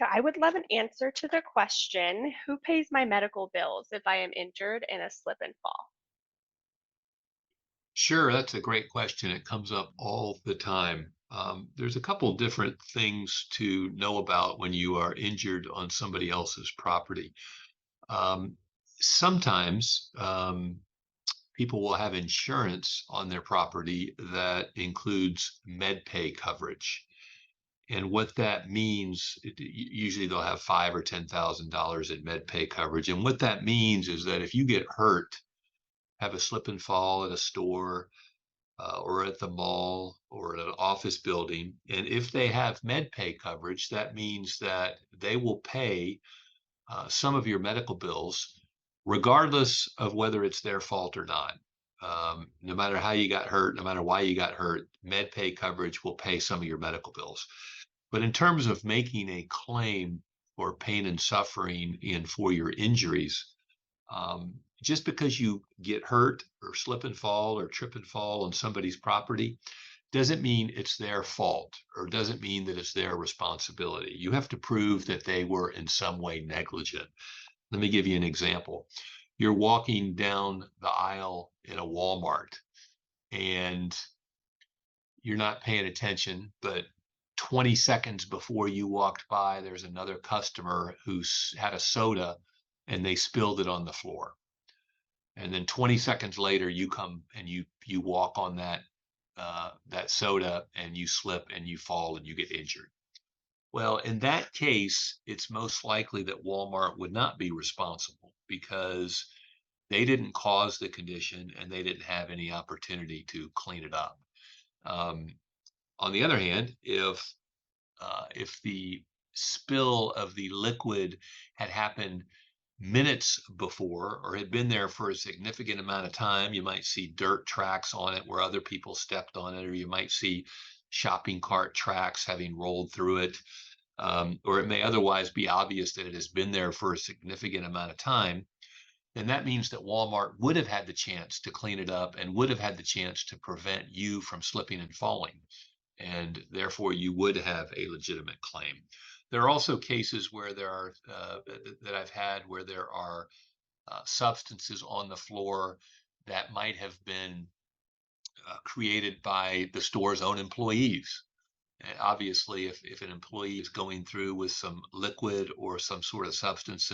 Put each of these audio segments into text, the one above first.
So I would love an answer to the question, who pays my medical bills if I am injured in a slip and fall? Sure, that's a great question. It comes up all the time. There's a couple different things to know about when you are injured on somebody else's property. Um, sometimes people will have insurance on their property that includes med pay coverage. And what that means, usually they'll have five or $10,000 in med pay coverage. And what that means is that if you get hurt, have a slip and fall at a store, or at the mall or at an office building. And if they have med pay coverage, that means that they will pay some of your medical bills, regardless of whether it's their fault or not. No matter how you got hurt, no matter why you got hurt, med pay coverage will pay some of your medical bills. But in terms of making a claim for pain and suffering and for your injuries, just because you get hurt or slip and fall or trip and fall on somebody's property doesn't mean it's their fault or doesn't mean that it's their responsibility. You have to prove that they were in some way negligent. Let me give you an example. You're walking down the aisle in a Walmart and you're not paying attention, but 20 seconds before you walked by, there's another customer who's had a soda and they spilled it on the floor. And then 20 seconds later you come and you walk on that soda and you slip and you fall and you get injured. Well, in that case, it's most likely that Walmart would not be responsible because they didn't cause the condition and they didn't have any opportunity to clean it up. Um, on the other hand, if the spill of the liquid had happened minutes before or had been there for a significant amount of time, you might see dirt tracks on it where other people stepped on it, or you might see shopping cart tracks having rolled through it. Or it may otherwise be obvious that it has been there for a significant amount of time. Then that means that Walmart would have had the chance to clean it up and would have had the chance to prevent you from slipping and falling. And therefore, you would have a legitimate claim. There are also cases where there are that I've had where there are substances on the floor that might have been created by the store's own employees. And obviously, if an employee is going through with some liquid or some sort of substance,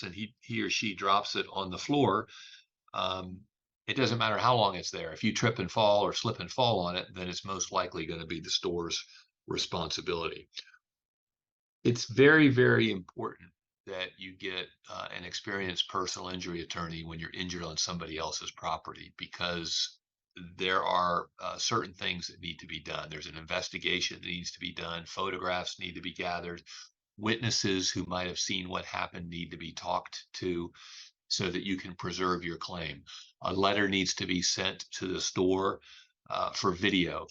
and he or she drops it on the floor, um, it doesn't matter how long it's there. If you trip and fall or slip and fall on it, then it's most likely going to be the store's responsibility. It's very, very important that you get an experienced personal injury attorney when you're injured on somebody else's property because there are certain things that need to be done. There's an investigation that needs to be done, photographs need to be gathered, witnesses who might have seen what happened need to be talked to so that you can preserve your claim. A letter needs to be sent to the store for video.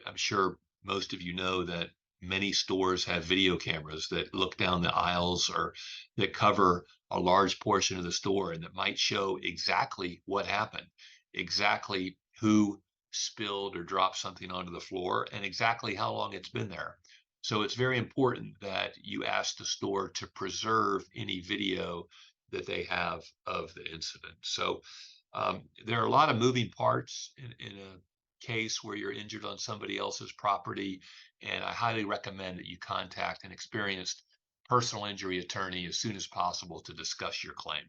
I'm sure most of you know that many stores have video cameras that look down the aisles or that cover a large portion of the store and that might show exactly what happened, exactly who spilled or dropped something onto the floor, and exactly how long it's been there. So it's very important that you ask the store to preserve any video that they have of the incident. So there are a lot of moving parts in a case where you're injured on somebody else's property, and I highly recommend that you contact an experienced personal injury attorney as soon as possible to discuss your claim.